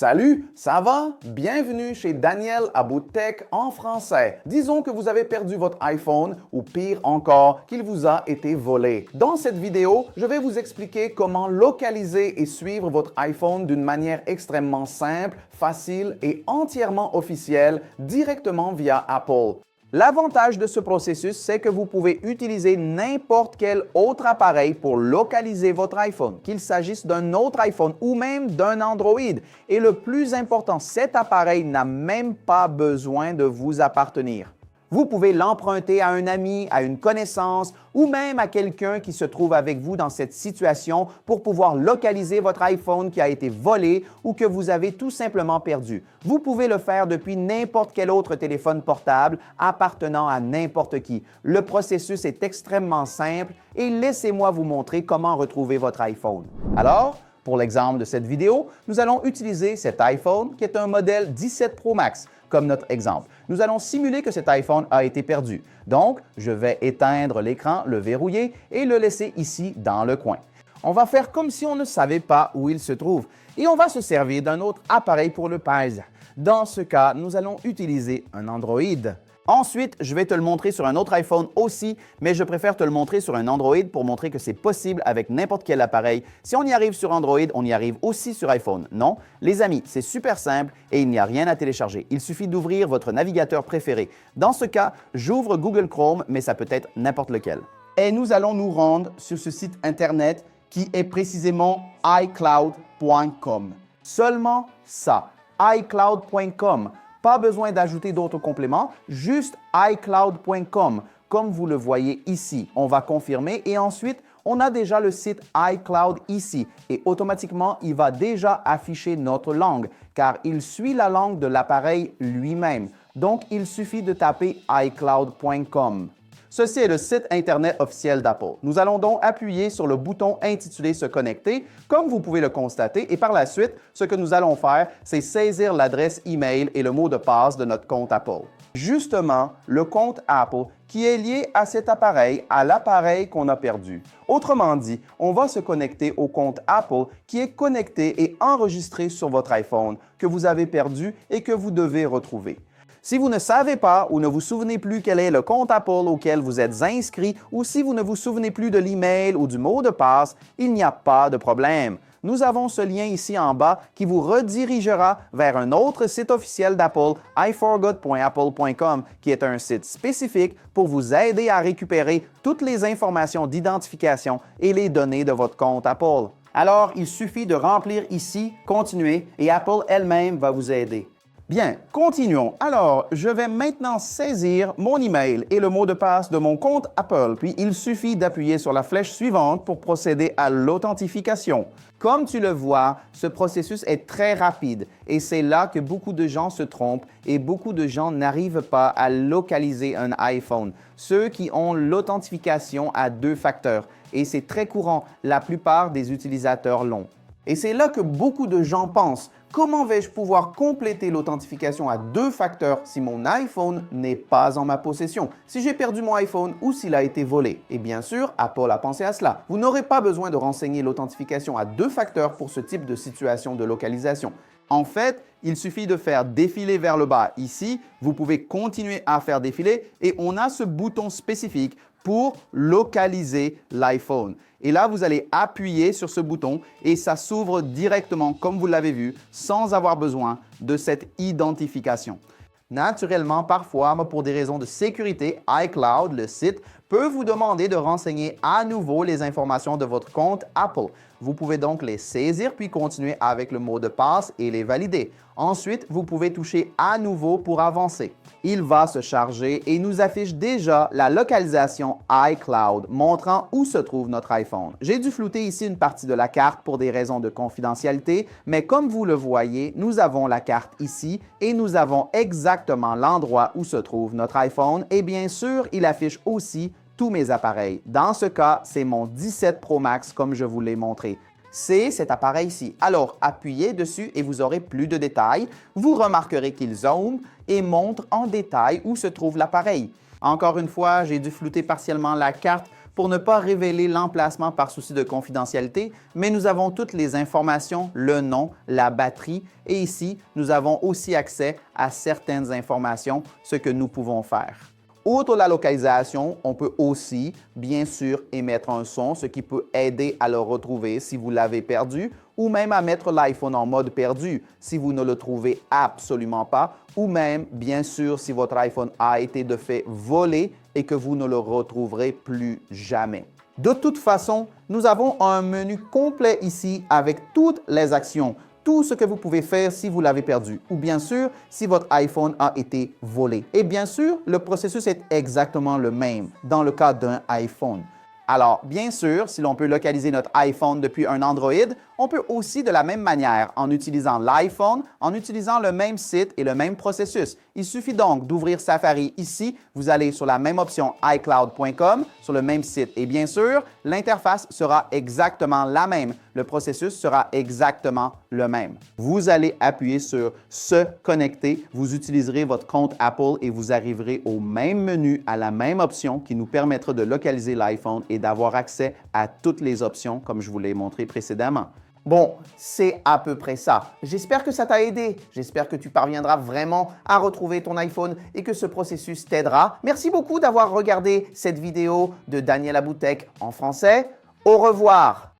Salut, ça va? Bienvenue chez Daniel à Bout de Tech en français. Disons que vous avez perdu votre iPhone ou pire encore, qu'il vous a été volé. Dans cette vidéo, je vais vous expliquer comment localiser et suivre votre iPhone d'une manière extrêmement simple, facile et entièrement officielle directement via Apple. L'avantage de ce processus, c'est que vous pouvez utiliser n'importe quel autre appareil pour localiser votre iPhone, qu'il s'agisse d'un autre iPhone ou même d'un Android. Et le plus important, cet appareil n'a même pas besoin de vous appartenir. Vous pouvez l'emprunter à un ami, à une connaissance ou même à quelqu'un qui se trouve avec vous dans cette situation pour pouvoir localiser votre iPhone qui a été volé ou que vous avez tout simplement perdu. Vous pouvez le faire depuis n'importe quel autre téléphone portable appartenant à n'importe qui. Le processus est extrêmement simple et laissez-moi vous montrer comment retrouver votre iPhone. Alors, pour l'exemple de cette vidéo, nous allons utiliser cet iPhone qui est un modèle 17 Pro Max comme notre exemple. Nous allons simuler que cet iPhone a été perdu. Donc, je vais éteindre l'écran, le verrouiller et le laisser ici dans le coin. On va faire comme si on ne savait pas où il se trouve et on va se servir d'un autre appareil pour le pèse. Dans ce cas, nous allons utiliser un Android. Ensuite, je vais te le montrer sur un autre iPhone aussi, mais je préfère te le montrer sur un Android pour montrer que c'est possible avec n'importe quel appareil. Si on y arrive sur Android, on y arrive aussi sur iPhone. Non, les amis, c'est super simple et il n'y a rien à télécharger. Il suffit d'ouvrir votre navigateur préféré. Dans ce cas, j'ouvre Google Chrome, mais ça peut être n'importe lequel. Et nous allons nous rendre sur ce site Internet qui est précisément iCloud.com. Seulement ça, iCloud.com. Pas besoin d'ajouter d'autres compléments, juste iCloud.com. Comme vous le voyez ici, on va confirmer et ensuite, on a déjà le site iCloud ici et automatiquement, il va déjà afficher notre langue car il suit la langue de l'appareil lui-même. Donc, il suffit de taper iCloud.com. Ceci est le site Internet officiel d'Apple. Nous allons donc appuyer sur le bouton intitulé « Se connecter », comme vous pouvez le constater, et par la suite, ce que nous allons faire, c'est saisir l'adresse email et le mot de passe de notre compte Apple. Justement, le compte Apple qui est lié à cet appareil, à l'appareil qu'on a perdu. Autrement dit, on va se connecter au compte Apple qui est connecté et enregistré sur votre iPhone que vous avez perdu et que vous devez retrouver. Si vous ne savez pas ou ne vous souvenez plus quel est le compte Apple auquel vous êtes inscrit ou si vous ne vous souvenez plus de l'email ou du mot de passe, il n'y a pas de problème. Nous avons ce lien ici en bas qui vous redirigera vers un autre site officiel d'Apple, iforgot.apple.com, qui est un site spécifique pour vous aider à récupérer toutes les informations d'identification et les données de votre compte Apple. Alors, il suffit de remplir ici « Continuer » et Apple elle-même va vous aider. Bien, continuons. Alors, je vais maintenant saisir mon email et le mot de passe de mon compte Apple, puis il suffit d'appuyer sur la flèche suivante pour procéder à l'authentification. Comme tu le vois, ce processus est très rapide et c'est là que beaucoup de gens se trompent et beaucoup de gens n'arrivent pas à localiser un iPhone. Ceux qui ont l'authentification à 2 facteurs et c'est très courant, la plupart des utilisateurs l'ont. Et c'est là que beaucoup de gens pensent. Comment vais-je pouvoir compléter l'authentification à 2 facteurs si mon iPhone n'est pas en ma possession, si j'ai perdu mon iPhone ou s'il a été volé? Et bien sûr, Apple a pensé à cela. Vous n'aurez pas besoin de renseigner l'authentification à 2 facteurs pour ce type de situation de localisation. En fait, il suffit de faire défiler vers le bas ici. Vous pouvez continuer à faire défiler et on a ce bouton spécifique pour localiser l'iPhone. Et là, vous allez appuyer sur ce bouton et ça s'ouvre directement, comme vous l'avez vu, sans avoir besoin de cette identification. Naturellement, parfois, pour des raisons de sécurité, iCloud, le site, peut vous demander de renseigner à nouveau les informations de votre compte Apple. Vous pouvez donc les saisir puis continuer avec le mot de passe et les valider. Ensuite, vous pouvez toucher à nouveau pour avancer. Il va se charger et nous affiche déjà la localisation iCloud montrant où se trouve notre iPhone. J'ai dû flouter ici une partie de la carte pour des raisons de confidentialité, mais comme vous le voyez, nous avons la carte ici et nous avons exactement l'endroit où se trouve notre iPhone et bien sûr, il affiche aussi tous mes appareils. Dans ce cas, c'est mon 17 Pro Max comme je vous l'ai montré. C'est cet appareil-ci. Alors, appuyez dessus et vous aurez plus de détails. Vous remarquerez qu'il zoome et montre en détail où se trouve l'appareil. Encore une fois, j'ai dû flouter partiellement la carte pour ne pas révéler l'emplacement par souci de confidentialité, mais nous avons toutes les informations, le nom, la batterie et ici, nous avons aussi accès à certaines informations, ce que nous pouvons faire. Outre la localisation, on peut aussi, bien sûr, émettre un son, ce qui peut aider à le retrouver si vous l'avez perdu, ou même à mettre l'iPhone en mode perdu si vous ne le trouvez absolument pas, ou même, bien sûr, si votre iPhone a été de fait volé et que vous ne le retrouverez plus jamais. De toute façon, nous avons un menu complet ici avec toutes les actions. Tout ce que vous pouvez faire si vous l'avez perdu ou bien sûr si votre iPhone a été volé. Et bien sûr, le processus est exactement le même dans le cas d'un iPhone. Alors, bien sûr, si l'on peut localiser notre iPhone depuis un Android, on peut aussi de la même manière en utilisant l'iPhone, en utilisant le même site et le même processus. Il suffit donc d'ouvrir Safari ici, vous allez sur la même option iCloud.com, sur le même site. Et bien sûr, l'interface sera exactement la même. Le processus sera exactement le même. Vous allez appuyer sur « Se connecter », vous utiliserez votre compte Apple et vous arriverez au même menu, à la même option qui nous permettra de localiser l'iPhone et d'avoir accès à toutes les options comme je vous l'ai montré précédemment. Bon, c'est à peu près ça. J'espère que ça t'a aidé. J'espère que tu parviendras vraiment à retrouver ton iPhone et que ce processus t'aidera. Merci beaucoup d'avoir regardé cette vidéo de Daniel Abou Tech en français. Au revoir.